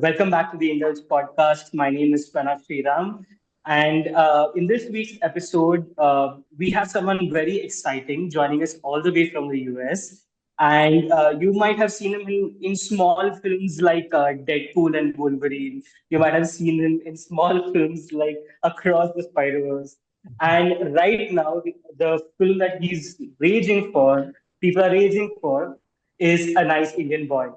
Welcome back to the Indulge podcast. My name is Pranav Sriram. And in this week's episode, we have someone very exciting joining us all the way from the US. And you might have seen him in small films like Deadpool and Wolverine. You might have seen him in small films like Across the Spider-Verse. And right now, the film that he's raging for, people are raging for, is A Nice Indian Boy.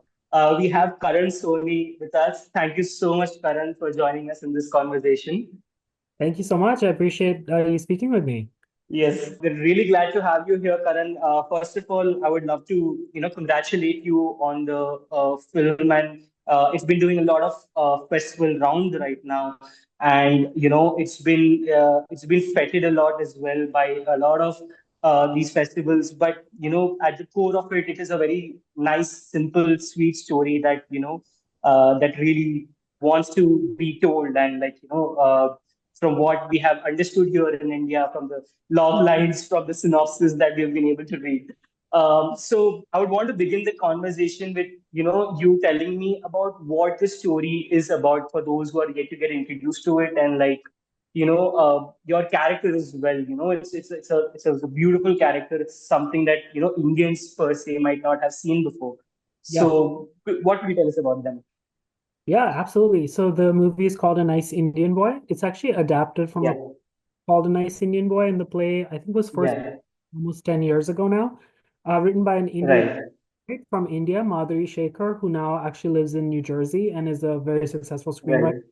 We have Karan Soni with us. Thank you so much, Karan, for joining us in this conversation. Thank you so much. I appreciate you speaking with me. Yes, we're really glad to have you here, Karan. First of all, I would love to, congratulate you on the film, and it's been doing a lot of festival round right now, and it's been feted a lot as well by a lot of these festivals. But at the core of it, it is a very nice, simple, sweet story that that really wants to be told, and from what we have understood here in India, from the log lines, from the synopsis that we've been able to read. So I would want to begin the conversation with you telling me about what the story is about for those who are yet to get introduced to it, and your character as well. It's a beautiful character. It's something that Indians per se might not have seen before. Yeah, So what will you tell us about them? yeah, absolutely. So the movie is called A Nice Indian Boy. It's actually adapted from a Yeah, called A Nice Indian Boy, and the play I think was first yeah, almost 10 years ago now. Written by an Indian right, writer from India, Madhuri Shekhar, who now actually lives in New Jersey and is a very successful screenwriter.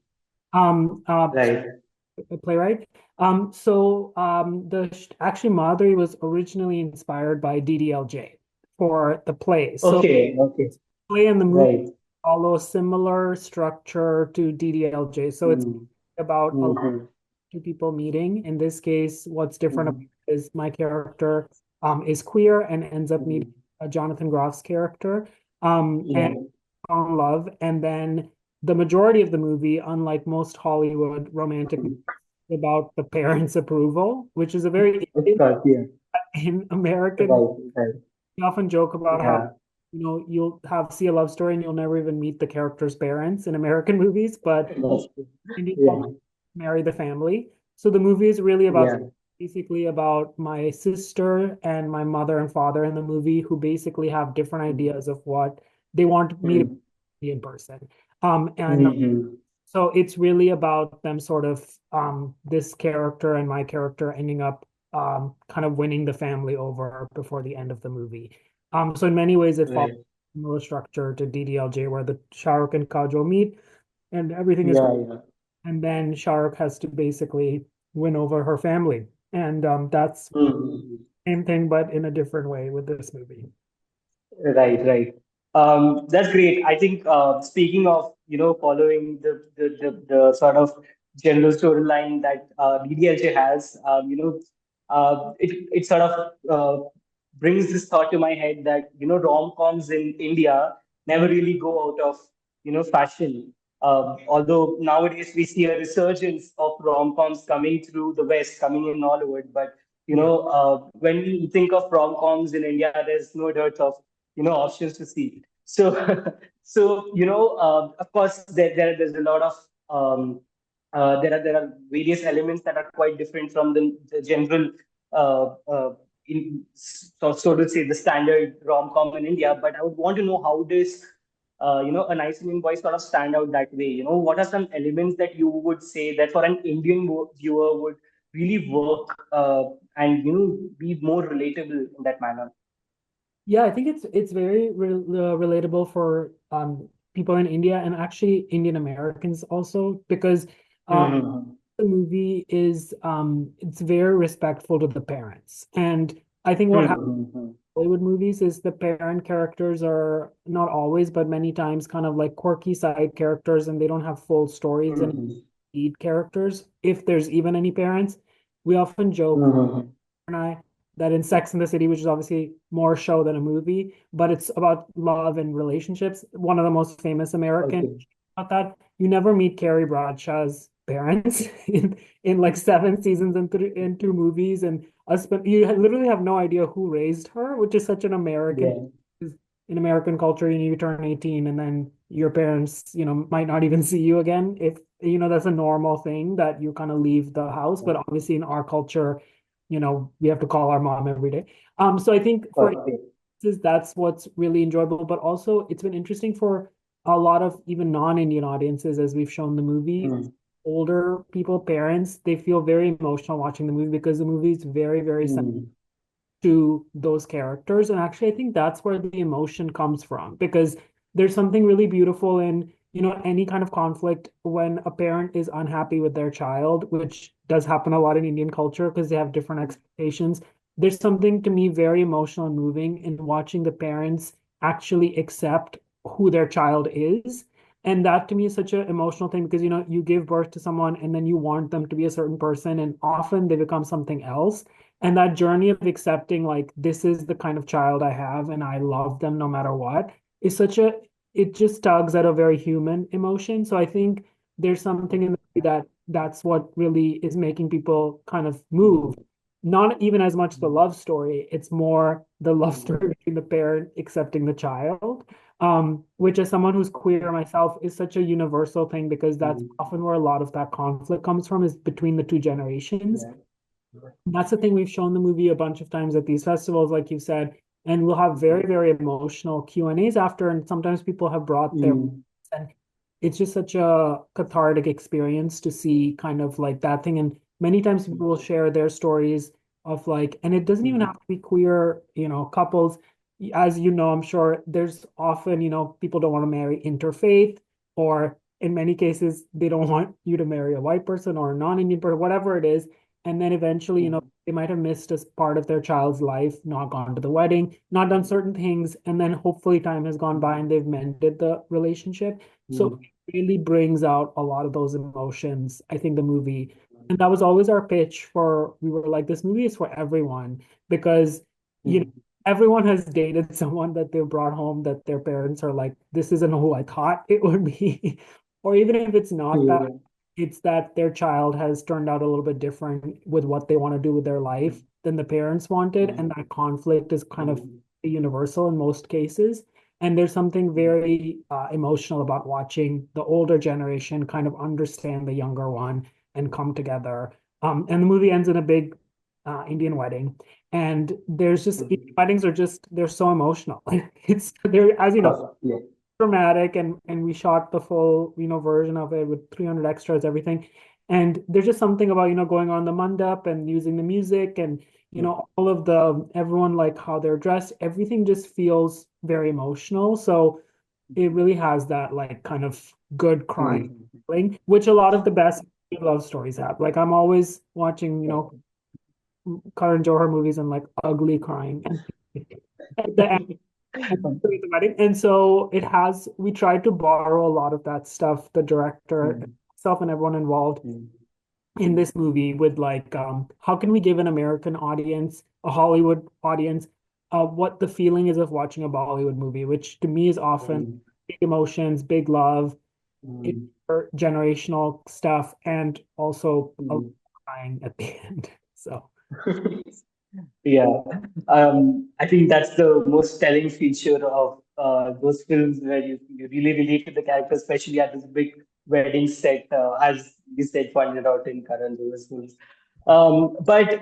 right, Um, uh, right. Playwright. Actually Madhuri was originally inspired by DDLJ for the play. So Okay, okay, play and the movie right. follow a similar structure to DDLJ. So it's Mm, about mhm, two people meeting. In this case, what's different mhm, is my character is queer and ends up meeting mhm. Jonathan Groff's character and Yeah, fall in love. And then the majority of the movie, unlike most Hollywood romantic movies, is about the parents' approval, which is a very of course, yeah. in American. Right, right. We often joke about how Yeah. you'll have see a love story and you'll never even meet the character's parents in American movies, but That's true. Indian culture Yeah, marry the family. So the movie is really about yeah. basically about my sister and my mother and father in the movie who basically have different ideas of what they want me to Mm, be in person. And mhm, so it's really about them sort of this character and my character ending up kind of winning the family over before the end of the movie. So in many ways it follows right. a similar structure to DDLJ where the Shah Rukh and Kajol meet and everything is Yeah, yeah. and then Shah Rukh has to basically win over her family. And that's Mhm. same thing but in a different way with this movie. Right, right. That's great. I think speaking of following the sort of general storyline that DDLJ has, it sort of brings this thought to my head that rom-coms in India never really go out of fashion. Although nowadays we see a resurgence of rom-coms coming through the West, coming in Hollywood, but Yeah. when we think of rom-coms in India, there's no dearth of options to see. So of course there's a lot of there are various elements that are quite different from the general so to say the standard rom-com in India. But I would want to know how does a nice Indian boy sort of stand out that way. What are some elements that you would say that for an Indian viewer would really work and be more relatable in that manner? Yeah, I think it's very relatable for people in India and actually Indian Americans also because um Hmm. the movie is it's very respectful to the parents. And I think what happens Hmm. in Hollywood movies is the parent characters are not always, but many times kind of like quirky side characters and they don't have full stories and Hmm. lead characters, if there's even any parents. We often joke Hmm. and I that in Sex and the City, which is obviously more show than a movie, but it's about love and relationships. One of the most famous American Okay. about that. You never meet Carrie Bradshaw's parents in like seven seasons and in two movies, and you literally have no idea who raised her, which is such an American. Yeah. In American culture, you turn 18 and then your parents, might not even see you again. If, that's a normal thing that you kind of leave the house. But obviously in our culture, we have to call our mom every day. So I think for Okay. that's what's really enjoyable. But also it's been interesting for a lot of even non-Indian audiences, as we've shown the movie, Mm, older people, parents, they feel very emotional watching the movie because the movie is very, very mm, to those characters. And actually, I think that's where the emotion comes from because there's something really beautiful in, any kind of conflict when a parent is unhappy with their child, which does happen a lot in Indian culture because they have different expectations. There's something to me very emotional and moving in watching the parents actually accept who their child is. And that to me is such an emotional thing because, you give birth to someone and then you want them to be a certain person, and often they become something else. And that journey of accepting, like, this is the kind of child I have and I love them no matter what, is it just tugs at a very human emotion. So I think there's something in the movie that's what really is making people kind of move. Not even as much the love story, it's more the love story between the parent accepting the child. Which as someone who's queer myself is such a universal thing because that's mm, often where a lot of that conflict comes from is between the two generations. yeah. That's the thing we've shown the movie a bunch of times at these festivals, like you said, and we'll have very, very emotional Q&As after, and sometimes people have brought their, Mm, and it's just such a cathartic experience to see kind of like that thing. And many times people will share their stories of like, and it doesn't even have mm, to be queer, couples. As you know, I'm sure there's often, people don't want to marry interfaith, or in many cases, they don't want you to marry a white person or a non-Indian person, whatever it is. And then eventually, mm, they might have missed a part of their child's life, not gone to the wedding, not done certain things, and then hopefully time has gone by and they've mended the relationship. So mm, it really brings out a lot of those emotions, I think, the movie. And that was always our pitch for, we were like, this movie is for everyone because, you know, mm. everyone has dated someone that they brought home that their parents are like, this isn't who I thought it would be. Or even if it's not that, Yeah. it's that their child has turned out a little bit different with what they want to do with their life than the parents wanted. And Mm, that conflict is kind of mm, universal in most cases. And there's something very emotional about watching the older generation kind of understand the younger one and come together. And the movie ends in a big Indian wedding. And there's just, mm. weddings are just, they're so emotional. It's, they're, as you know, Yeah. dramatic, and we shot the full version of it with 300 extras, everything. And there's just something about going on the mandap and using the music and Mm, all of the everyone, like how they're dressed, everything just feels very emotional. So it really has that like kind of good crying mm. feeling, which a lot of the best love stories have. Like I'm always watching Karan Johar movies and like ugly crying at the the wedding. And so we tried to borrow a lot of that stuff, the director, Mm, myself, and everyone involved mm, in this movie with like, how can we give an American audience, a Hollywood audience, what the feeling is of watching a Bollywood movie, which to me is often mm, big emotions, big love, mm, generational stuff, and also a lot mm. of crying at the end. So. Yeah, I think that's the most telling feature of those films where you really relate to the character, especially at this big wedding set, as you said, pointed out in Karan Johar's films. But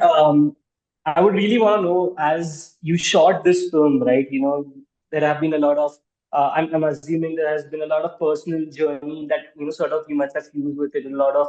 I would really want to know, as you shot this film, right? There have been a lot of, I'm assuming there has been a lot of personal journey that, sort of you must have fused with it, a lot of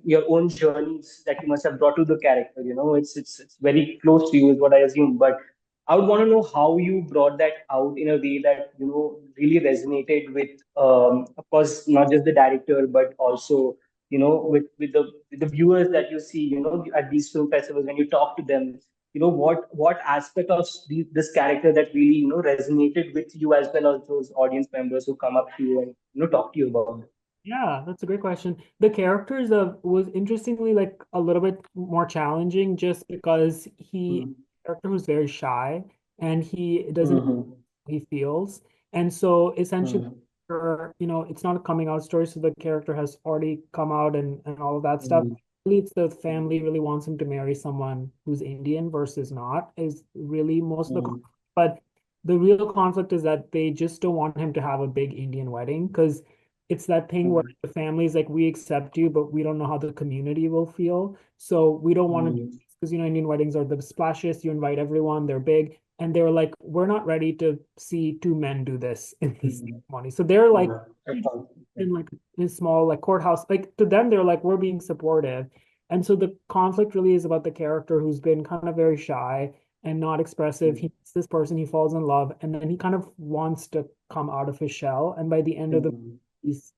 your own journeys that you must have brought to the character. It's very close to you, is what I assume. But I would want to know how you brought that out in a way that really resonated with, of course, not just the director, but also with the viewers that you see, at these film festivals when you talk to them. What aspect of this character that really resonated with you as well as those audience members who come up to you and talk to you about it. Yeah, that's a great question. The characters of was interestingly like a little bit more challenging just because Mm, character who's very shy and he doesn't mhm, he feels. And so essentially mm, it's not a coming out story, so the character has already come out and all of that stuff. mm, Really, it's the family really wants him to marry someone who's Indian versus not is really most of the mm, but the real conflict is that they just don't want him to have a big Indian wedding because it's that thing where Mm, the family's like, we accept you, but we don't know how the community will feel. So we don't want to do mm, this because Indian weddings are the splashiest. You invite everyone, they're big. And they were like, we're not ready to see two men do this in this mm, ceremony. So they're like yeah, that sounds in good. like a small like courthouse. Like to them, they're like, we're being supportive. And so the conflict really is about the character who's been kind of very shy and not expressive. He Mm, meets this person, he falls in love, and then he kind of wants to come out of his shell. And by the end of the mm, he's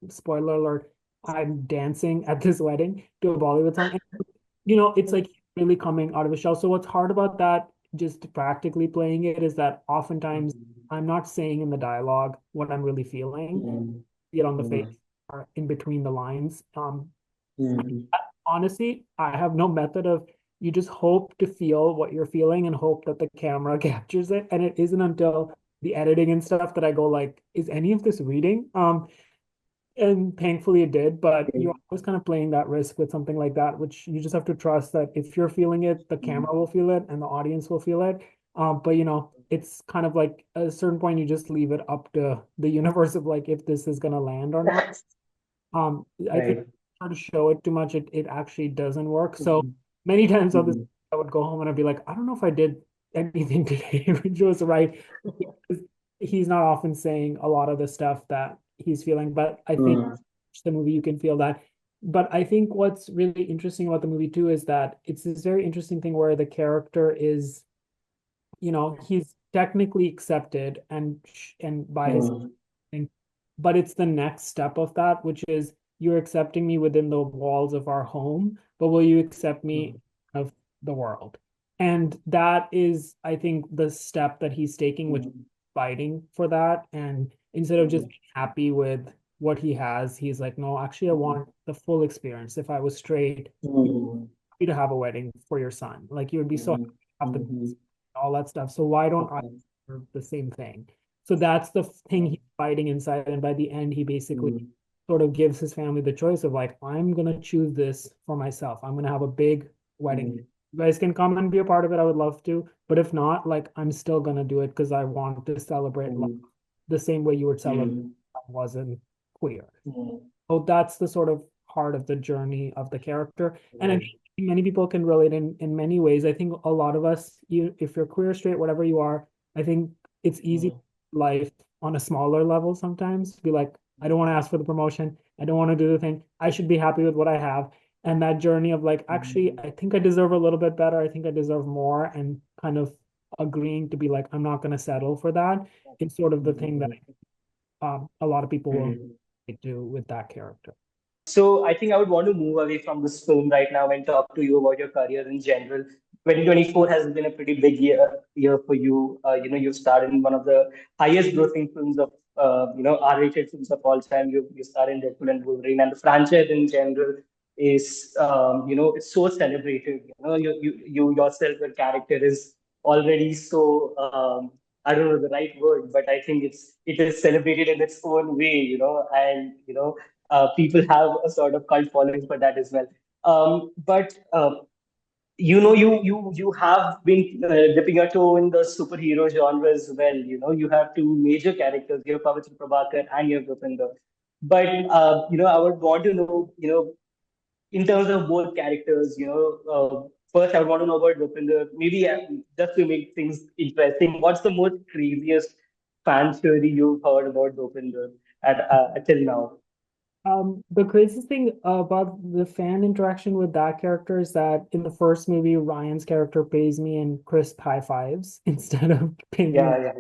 spoiler alert, I'm dancing at this wedding to a Bollywood song. And, it's like really coming out of his shell. So what's hard about that, just practically playing it, is that oftentimes mm, I'm not saying in the dialogue what I'm really feeling, mm, see it on the face mm, or in between the lines. mm, Honestly, I have no method of you just hope to feel what you're feeling and hope that the camera captures it. And it isn't until the editing and stuff that I go like, is any of this reading? And thankfully it did, but you're always kind of playing that risk with something like that, which you just have to trust that if you're feeling it, the mm, camera will feel it and the audience will feel it. But it's kind of like at a certain point you just leave it up to the universe of like if this is gonna land or not. I think right. try to show it too much, it actually doesn't work. So Mm, many times on this, mm, I would go home and I'd be like, I don't know if I did anything today, which was right. Because he's not often saying a lot of the stuff that he's feeling, but I think mm, the movie you can feel that. But I think what's really interesting about the movie too is that it's this very interesting thing where the character is, he's technically accepted and by his mm, thing. But it's the next step of that, which is you're accepting me within the walls of our home, but will you accept me mm, of the world? And that is, I think, the step that he's taking, which is mm, fighting for that. And instead of just mm, being happy with what he has, he's like, no, actually, I want the full experience. If I was straight, mm, you to have a wedding for your son. Like you would be so happy mm, to have the mm, all that stuff. So why don't I okay. deserve the same thing? So that's the thing he's fighting inside. And by the end, he basically Mm, sort of gives his family the choice of like, I'm gonna choose this for myself. I'm gonna have a big wedding. mm, You guys can come and be a part of it. I would love to. But if not, like I'm still gonna do it because I want to celebrate life mm, the same way you would celebrate mm, if I wasn't queer. mm, So that's the sort of heart of the journey of the character. And right. again, many people can relate in many ways. I think a lot of us, if you're queer, straight, whatever you are, I think it's easy Mm, life on a smaller level sometimes. Be like, I don't want to ask for the promotion. I don't want to do the thing. I should be happy with what I have. And that journey of like, actually, mm, I think I deserve a little bit better. I think I deserve more, and kind of agreeing to be like, I'm not going to settle for that. It's sort of the thing that mm, a lot of people will mm. do with that character. So I think I would want to move away from this film right now and talk to you about your career in general. 2024 has been a pretty big year for you. You've starred in one of the highest grossing films of R-rated films of all time. You starred in Deadpool and Wolverine, and the franchise in general is it's so celebrated. You yourself, your character is already so I don't know the right word, but I think it is celebrated in its own way. And people have a sort of cult following for that as well. But you have been dipping your toe in the superhero genre as well. You have two major characters. You have Pavitr Prabhakar and you have Dopinder. But I would want to know, in terms of both characters, first I want to know about Dopinder. Maybe just to make things interesting, what's the most craziest fan theory you've heard about Dopinder till now? The craziest thing about the fan interaction with that character is that in the first movie, Ryan's character pays me in crisp high fives instead of paying me. Yeah, yeah.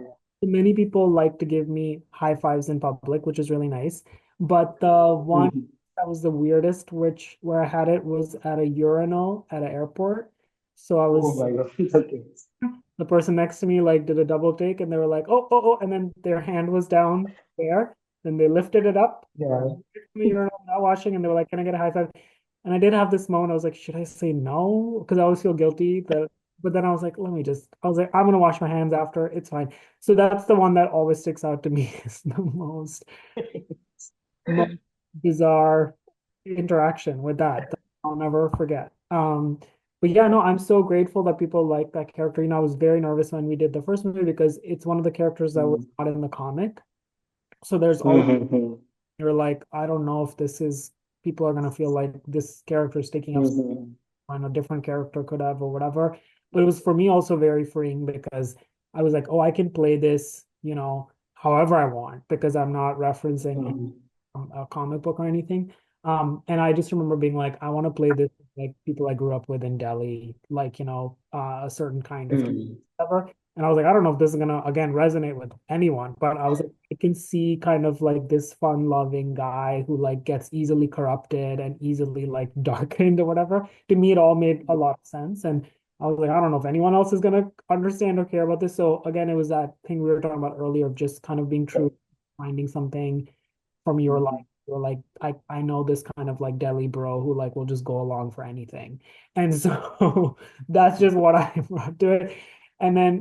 Many people like to give me high fives in public, which is really nice. But the one Mhm. that was the weirdest, which where I had it was at a urinal at an airport. So I Oh was my God. Okay. the person next to me like did a double take and they were like, oh, oh, oh, and then their hand was down there. Then they lifted it up Yeah. you're not watching, and they were like, "Can I get a high five?" And I did have this moment. I was like, "Should I say no?" Because I always feel guilty that. But then I was like, "Let me just." I was like, "I'm gonna wash my hands after. It's fine." So that's the one that always sticks out to me is the most bizarre interaction with that I'll never forget. But yeah, no, I'm so grateful that people like that character. I was very nervous when we did the first movie because it's one of the characters that was not in the comic. So there's always Mm-hmm. you're like, I don't know if this is people are gonna feel like this character is taking up Mm-hmm. on a different character could have or whatever. But it was for me also very freeing because I was like, oh, I can play this, however I want because I'm not referencing a comic book or anything. And I just remember being like, I want to play this like people I grew up with in Delhi, like, a certain kind of Mm-hmm. whatever. And I was like, I don't know if this is gonna again resonate with anyone, but I was like, I can see kind of like this fun-loving guy who like gets easily corrupted and easily like darkened or whatever. To me, it all made a lot of sense. And I was like, I don't know if anyone else is gonna understand or care about this. So again, it was that thing we were talking about earlier of just kind of being true, finding something from your life. You're like, I know this kind of like Delhi bro who like will just go along for anything. And so that's just what I brought to it. And then,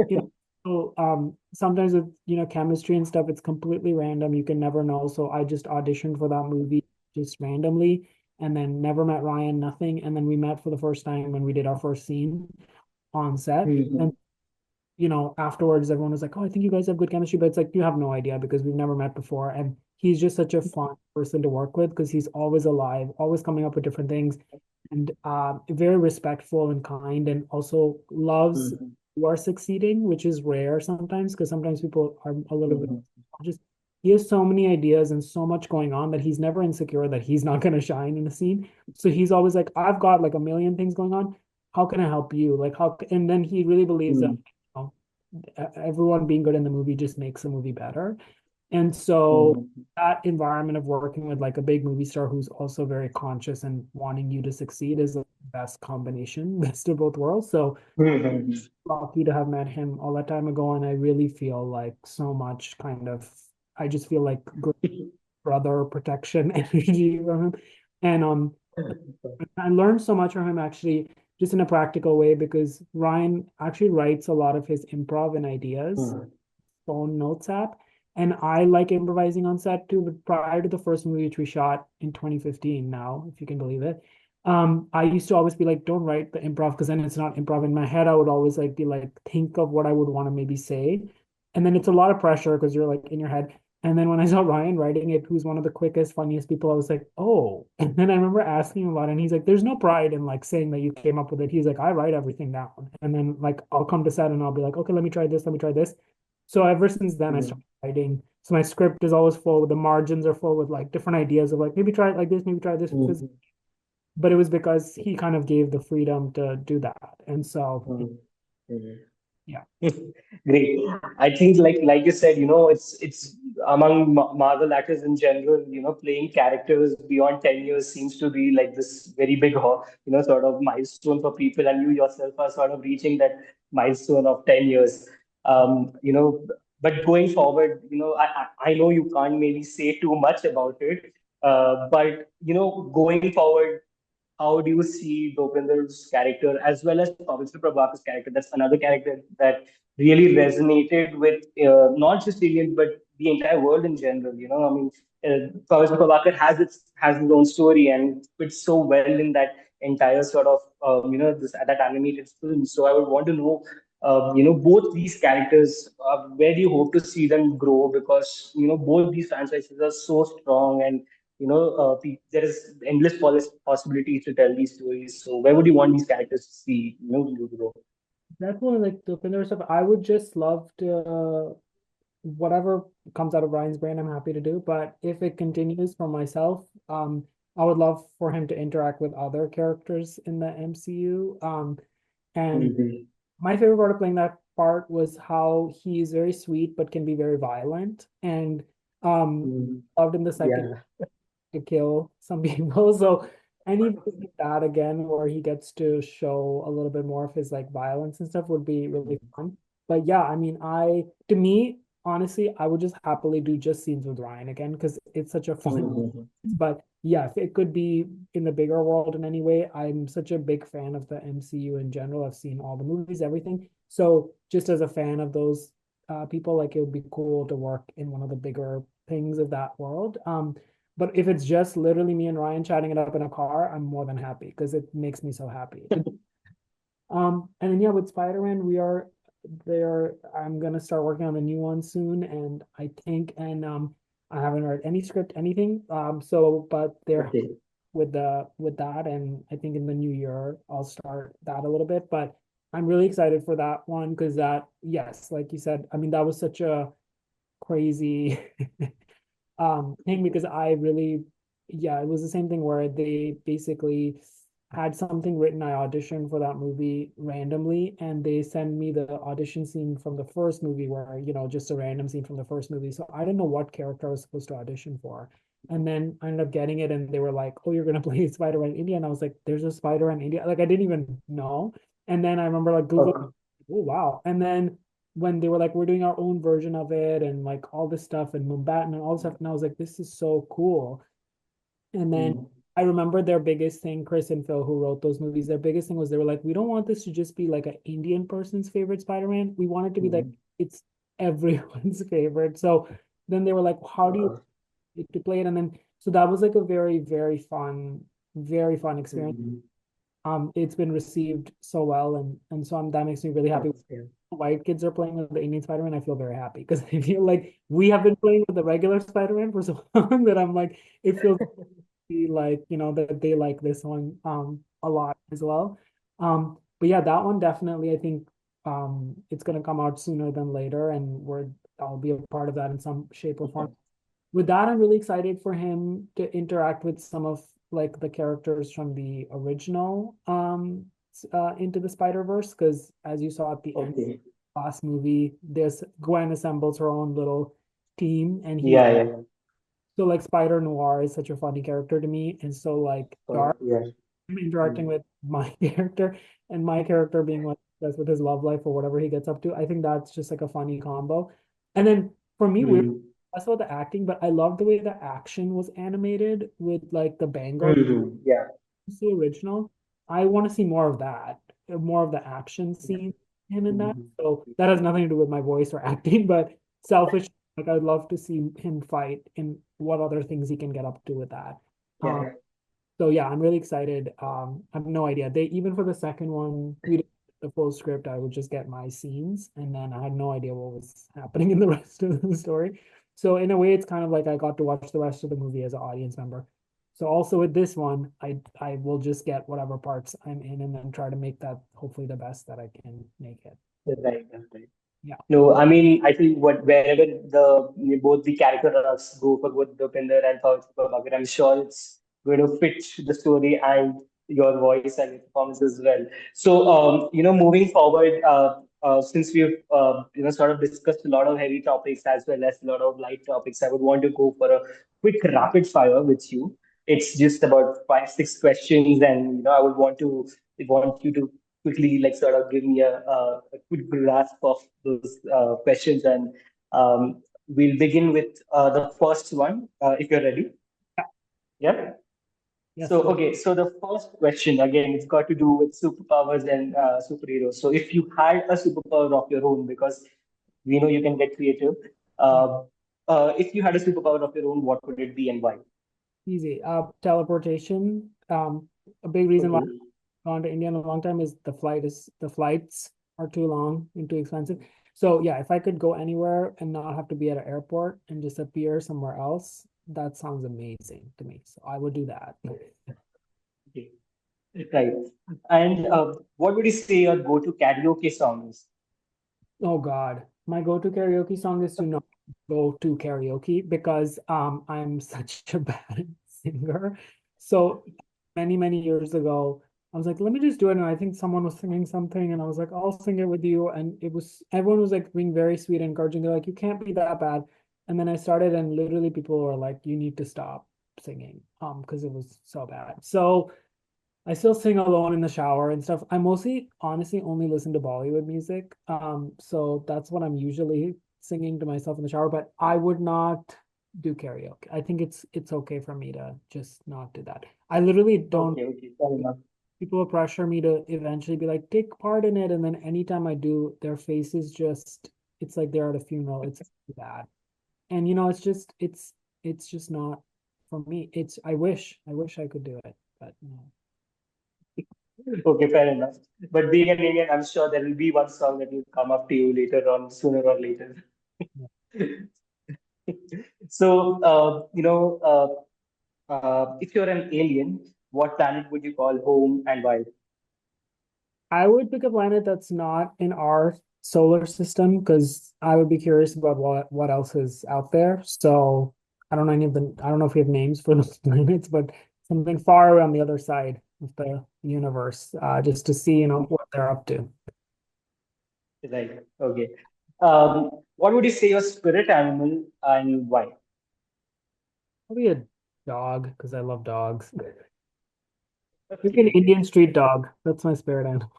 so, sometimes with, chemistry and stuff, it's completely random. You can never know. So I just auditioned for that movie just randomly and then never met Ryan, nothing. And then we met for the first time when we did our first scene on set. Mm-hmm. And afterwards everyone was like, oh, I think you guys have good chemistry, but it's like you have no idea because we've never met before. And he's just such a fun person to work with because he's always alive, always coming up with different things, and very respectful and kind, and also loves who are succeeding, which is rare sometimes because sometimes people are a little bit Mm-hmm. just he has so many ideas and so much going on that he's never insecure that he's not going to shine in a scene. So he's always like, I've got like a million things going on. How can I help you? Like how? And then he really believes that know, everyone being good in the movie just makes the movie better. And so Mm-hmm. that environment of working with like a big movie star who's also very conscious and wanting you to succeed is the best combination, best of both worlds. So Mm-hmm. lucky to have met him all that time ago. And I really feel like so much I just feel like good brother protection energy from him. And I learned so much from him actually, just in a practical way, because Ryan actually writes a lot of his improv and ideas, phone notes app. And I like improvising on set too, but prior to the first movie, which we shot in 2015 now, if you can believe it, I used to always be like, don't write the improv because then it's not improv. In my head, I would always like be like, think of what I would want to maybe say. And then it's a lot of pressure because you're like in your head. And then when I saw Ryan writing it, who's one of the quickest, funniest people, I was like, oh. And then I remember asking him about it, and he's like, there's no pride in like saying that you came up with it. He's like, I write everything down. And then like I'll come to set and I'll be like, okay, let me try this, let me try this. So ever since then, I started writing. So my script is always full. The margins are full with like different ideas of like maybe try it like this, maybe try this. Mm-hmm. But it was because he kind of gave the freedom to do that. And so, Mm-hmm. yeah, Great. I think, like you said, it's among Marvel actors in general, playing characters beyond 10 years seems to be like this very big, sort of milestone for people, and you yourself are sort of reaching that milestone of 10 years. Um, you know, but going forward, I know you can't maybe say too much about it, but going forward, how do you see Dopinder's character as well as Pavitr Prabhakar's character? That's another character that really resonated with not just Indians but the entire world in general. I mean, Pavitr Prabhakar has his own story and fits so well in that entire sort of this that animated film. So I would want to know. Both these characters, where do you hope to see them grow? Because both these franchises are so strong, and there is endless possibilities to tell these stories. So where would you want these characters to see, you grow? definitely like the Pinder stuff. I would just love to, whatever comes out of Ryan's brain, I'm happy to do. But if it continues for myself, I would love for him to interact with other characters in the MCU. And Mm-hmm. my favorite part of playing that part was how he's very sweet but can be very violent. And Mm-hmm. loved in the second Yeah. to kill some people. So any version of that again, where he gets to show a little bit more of his like violence and stuff would be really fun. But yeah, I mean, to me, honestly, I would just happily do just scenes with Ryan again because it's such a fun. Mm-hmm. But yeah, if it could be in the bigger world in any way, I'm such a big fan of the MCU in general. I've seen all the movies, everything. So just as a fan of those people, like it would be cool to work in one of the bigger things of that world. But if it's just literally me and Ryan chatting it up in a car, I'm more than happy because it makes me so happy. And then yeah, with Spider-Man, we are there. I'm gonna start working on the new one soon, and I think, and I haven't read any script, anything. So but they're Okay. with that, and I think in the new year I'll start that a little bit. But I'm really excited for that one because that, yes, like you said, I mean that was such a crazy thing because I really, yeah, it was the same thing where they basically had something written. I auditioned for that movie randomly, and they sent me the audition scene from the first movie where, just a random scene from the first movie. So I didn't know what character I was supposed to audition for. And then I ended up getting it, and they were like, "Oh, you're gonna play Spider-Man in India." And I was like, "There's a Spider-Man in India." Like I didn't even know. And then I remember like Google, Okay. oh wow. And then when they were like, we're doing our own version of it and like all this stuff and Mumbai and all this stuff. And I was like, this is so cool. And then Mm. I remember their biggest thing, Chris and Phil, who wrote those movies, their biggest thing was they were like, we don't want this to just be like an Indian person's favorite Spider-Man. We want it to be like, Mm. it's everyone's favorite. So then they were like, how do Uh, you to play it? And then, so that was like a very, very fun experience. mm. It's been received so well. And so that makes me really happy. That's good. White kids are playing with the Indian Spider-Man, I feel very happy because I feel like we have been playing with the regular Spider-Man for so long that I'm like, it feels like, that they like this one a lot as well. But yeah, that one definitely, I think it's gonna come out sooner than later, and I'll be a part of that in some shape or form. With that, I'm really excited for him to interact with some of like the characters from the original Into the Spider-Verse, because as you saw at the end Okay. last movie, there's Gwen assembles her own little team, and Yeah, yeah. so like Spider Noir is such a funny character to me, and so like Dark Yeah. interacting Mm. with my character and my character being like that's with his love life or whatever he gets up to. I think that's just like a funny combo. And then for me, we're Mm. that's about the acting, but I love the way the action was animated with like the Bangles. Mm. Yeah. So original. I want to see more of that, more of the action scene, him in that. Mm. So that has nothing to do with my voice or acting, but selfish. Like I'd love to see him fight and what other things he can get up to with that. Um, Yeah. so yeah, I'm really excited. I have no idea. They even for the second one, we did the full script. I would just get my scenes, and then I had no idea what was happening in the rest of the story. So in a way, it's kind of like I got to watch the rest of the movie as an audience member. So also with this one, I will just get whatever parts I'm in, and then try to make that hopefully the best that I can make it. Right. Right. Yeah, No, I mean, I think wherever both the characters go for both Dopinder and Pavitr Prabhakar, I'm sure it's going to fit the story and your voice and your performance as well. So, moving forward, since we've sort of discussed a lot of heavy topics as well as a lot of light topics, I would want to go for a quick rapid fire with you. It's just about five, six questions, and I would want you to quickly like sort of give me a quick grasp of those questions, and we'll begin with the first one if you're ready. Yeah. yes, So sir. okay, so the first question again, it's got to do with superpowers and superheroes. So if you had a superpower of your own, because we know you can get creative, uh, if you had a superpower of your own, what would it be and why? Easy. Teleportation. A big reason why Okay. gone to India in a long time is the flights are too long and too expensive. So yeah, if I could go anywhere and not have to be at an airport and just appear somewhere else, that sounds amazing to me. So I would do that. Okay. Right. And what would you say your go-to karaoke song is? Oh God, my go-to karaoke song is to not go to karaoke because I'm such a bad singer. So many years ago, I was like, let me just do it. And I think someone was singing something, and I was like, I'll sing it with you. And it was everyone was like being very sweet and encouraging. They're like, you can't be that bad. And then I started, and literally people were like, you need to stop singing, because it was so bad. So I still sing alone in the shower and stuff. I mostly, honestly, only listen to Bollywood music. So that's what I'm usually singing to myself in the shower, but I would not do karaoke. I think it's okay for me to just not do that. I literally don't, Okay, okay, fair enough. people will pressure me to eventually be like, take part in it. And then anytime I do, their faces just, it's like they're at a funeral. It's bad. And it's just not for me. I wish I could do it, but no. Okay, fair enough. But being an Indian, I'm sure there will be one song that will come up to you later on, sooner or later. So, if you're an alien, what planet would you call home and why? I would pick a planet that's not in our solar system because I would be curious about what else is out there. So I don't know any of the I don't know if we have names for those planets, but something far away on the other side of the universe, just to see, what they're up to. Right. Okay. What would you say your spirit animal and why? Probably a dog because I love dogs. Maybe an Okay. Indian street dog. That's my spirit animal.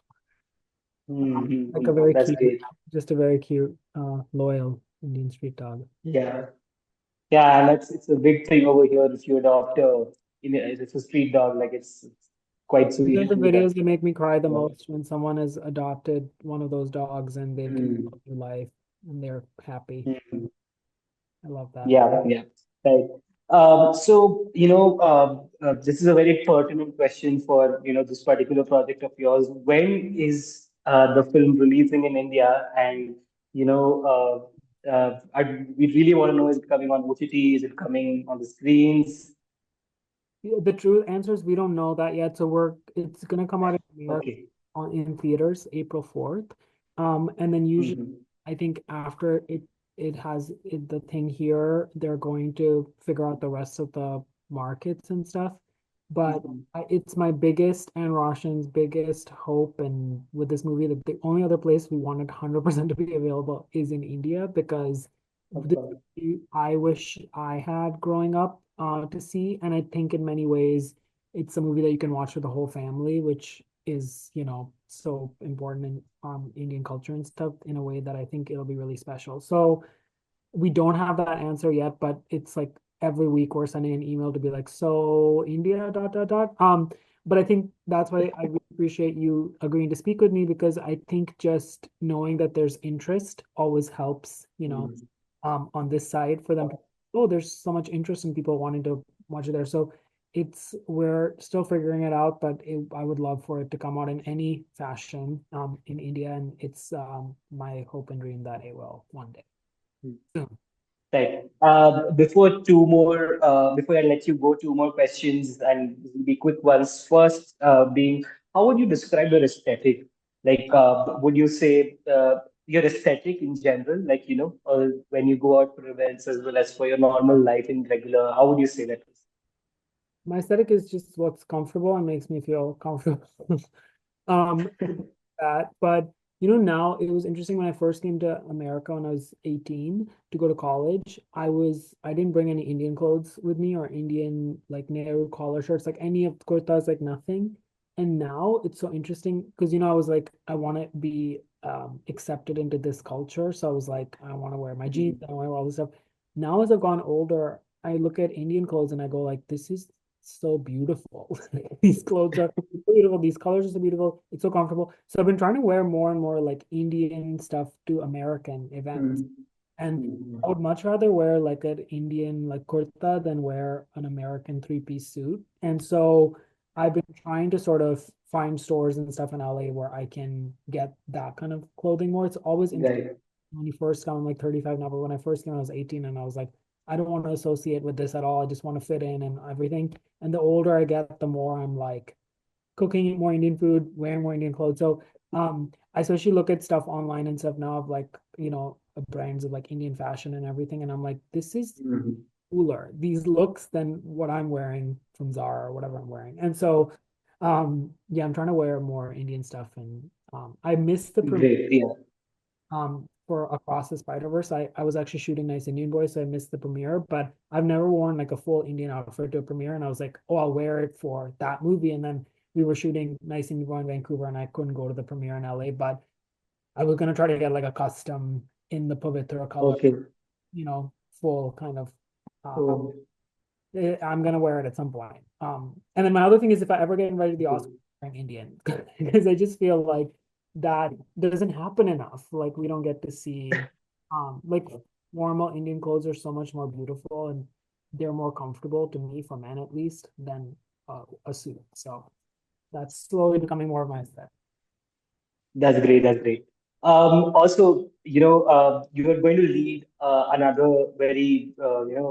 Like a very That's cute, great. just a very cute, loyal Indian street dog. Yeah. Yeah, and it's a big thing over here if you adopt it's a street dog, like it's quite These are sweet the to do that. videos that make me cry the Yeah. most when someone has adopted one of those dogs and they've given Mm. them a new life and they're happy. Mm. I love that. Yeah, yeah, right. So, this is a very pertinent question for, this particular project of yours. When is the film releasing in India? And, we really want to know, is it coming on OTT? Is it coming on the screens? Yeah, the true answer is we don't know that yet. So it's gonna come out in America Okay. in theaters April 4th. And then usually Hmm. I think after the thing here, they're going to figure out the rest of the markets and stuff. But Hmm. it's my biggest and Roshan's biggest hope. And with this movie, the only other place we wanted 100% to be available is in India because Of this course. I wish I had growing up to see. And I think in many ways, it's a movie that you can watch with the whole family, which is, so important in Indian culture and stuff in a way that I think it'll be really special. So we don't have that answer yet, but it's like every week we're sending an email to be like, so India, dot, dot, dot. But I think that's why I really appreciate you agreeing to speak with me because I think just knowing that there's interest always helps, Mm. on this side for them. Oh, there's so much interest in people wanting to watch it there. So we're still figuring it out, but I would love for it to come out in any fashion in India, and it's my hope and dream that it will one day. Soon. Right. Before I let you go, two more questions and these will be quick ones. First, being, how would you describe your aesthetic? Like, would you say your aesthetic in general, like, when you go out for events as well as for your normal life in regular, how would you say that? My aesthetic is just what's comfortable and makes me feel comfortable. Um, that, but now it was interesting when I first came to America when I was 18 to go to college. I didn't bring any Indian clothes with me or Indian like Nehru collar shirts, like any of the kurtas, like nothing. And now it's so interesting because I was like, I want to be accepted into this culture. So I was like, I want to wear my jeans, I want to wear all this stuff. Now as I've gone older, I look at Indian clothes and I go like, this is so beautiful. These clothes are beautiful. These colors are so beautiful. It's so comfortable. So I've been trying to wear more and more like Indian stuff to American events. Mm. And I Mm. would much rather wear like an Indian like kurta than wear an American three-piece suit. And so I've been trying to sort of find stores and stuff in LA where I can get that kind of clothing more. It's always interesting Right. when you first come, I'm like 35 now, but when I first came, I was 18 and I was like, I don't want to associate with this at all. I just want to fit in and everything. And the older I get, the more I'm like cooking more Indian food, wearing more Indian clothes. So I especially look at stuff online and stuff now of like, brands of like Indian fashion and everything. And I'm like, this is Mhm. cooler, these looks than what I'm wearing from Zara or whatever I'm wearing. And so yeah, I'm trying to wear more Indian stuff and I miss the premiere Great. Yeah. for Across the Spider-Verse. I was actually shooting Nice Indian Boy, so I missed the premiere, but I've never worn like a full Indian outfit to a premiere. And I was like, oh, I'll wear it for that movie. And then we were shooting Nice Indian Boy in Vancouver and I couldn't go to the premiere in LA, but I was gonna try to get like a custom in the Pavitra color, Okay. full kind of So, I'm gonna wear it at some point. And then my other thing is if I ever get invited to the Oscars, I'm Indian because I just feel like that doesn't happen enough. Like we don't get to see, like formal Indian clothes are so much more beautiful and they're more comfortable to me for men at least than a suit. So That's slowly becoming more of my aesthetic. That's great. That's great. Also, you are going to lead another very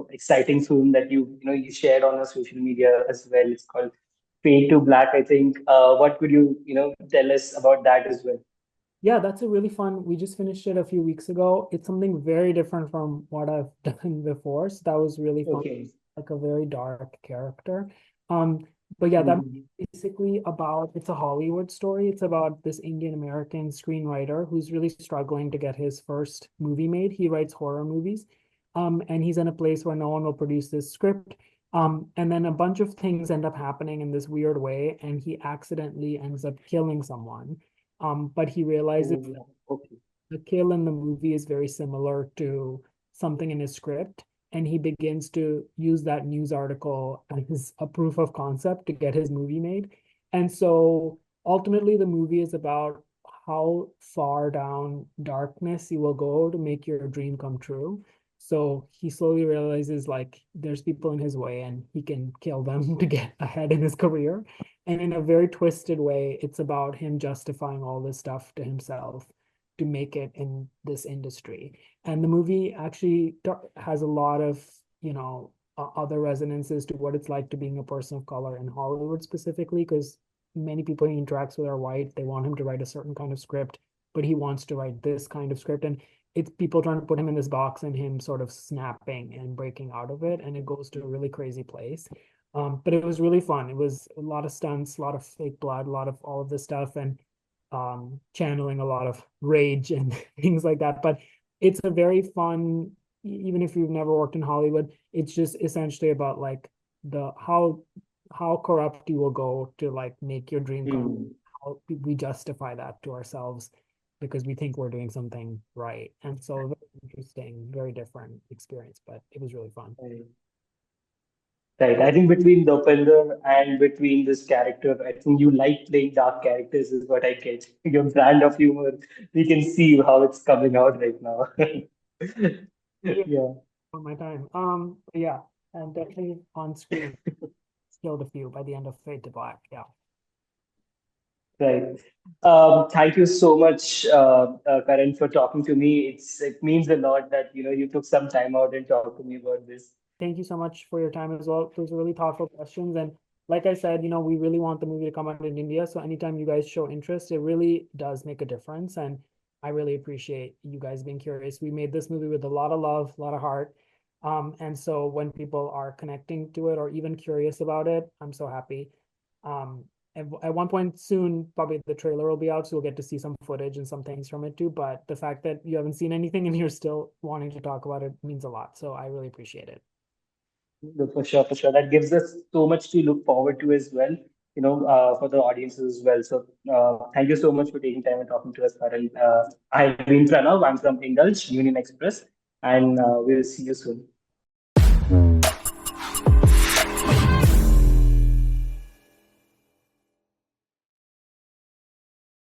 exciting film that you shared on your social media as well. It's called Fade to Black, I think. What could you tell us about that as well? Yeah, that's a really fun. We just finished it a few weeks ago. It's something very different from what I've done before. So that was really fun. Okay. Like a very dark character. Um, but yeah, that Mhm. basically about it's a Hollywood story. It's about this Indian American screenwriter who's really struggling to get his first movie made. He writes horror movies. And he's in a place where no one will produce this script. And then a bunch of things end up happening in this weird way, and he accidentally ends up killing someone. But he realizes Oh, okay. the kill in the movie is very similar to something in his script, and he begins to use that news article as a proof of concept to get his movie made. And so ultimately, the movie is about how far down darkness you will go to make your dream come true. So he slowly realizes like there's people in his way and he can kill them to get ahead in his career. And in a very twisted way, it's about him justifying all this stuff to himself to make it in this industry. And the movie actually has a lot of, other resonances to what it's like to being a person of color in Hollywood specifically, because many people he interacts with are white. They want him to write a certain kind of script, but he wants to write this kind of script. And it's people trying to put him in this box and him sort of snapping and breaking out of it. And it goes to a really crazy place. But it was really fun. It was a lot of stunts, a lot of fake blood, a lot of all of this stuff. And channeling a lot of rage and things like that. But it's a very fun, even if you've never worked in Hollywood, it's just essentially about like the how corrupt you will go to like make your dream come. Hmm. How we justify that to ourselves because we think we're doing something right. And so very interesting, very different experience, but it was really fun. Right. Right. I think between Dopinder and between this character, I think you like playing dark characters, is what I get. Your brand of humor, we can see how it's coming out right now. Yeah, Yeah, on my time. Yeah, and definitely on screen killed a few by the end of Fade to Black. Yeah. right. Thank you so much, Karan, for talking to me. It means a lot that you took some time out and talked to me about this. Thank you so much for your time as well. Those are really thoughtful questions. And like I said, we really want the movie to come out in India. So anytime you guys show interest, it really does make a difference. And I really appreciate you guys being curious. We made this movie with a lot of love, a lot of heart. And so when people are connecting to it or even curious about it, I'm so happy. At one point soon, probably the trailer will be out, so we'll get to see some footage and some things from it too. But the fact that you haven't seen anything and you're still wanting to talk about it means a lot. So I really appreciate it. No, for sure, for sure. That gives us so much to look forward to as well, for the audiences as well. So, thank you so much for taking time and talking to us, Karan. I've been Pranav. I'm from Indulge, Union Express, and we'll see you soon.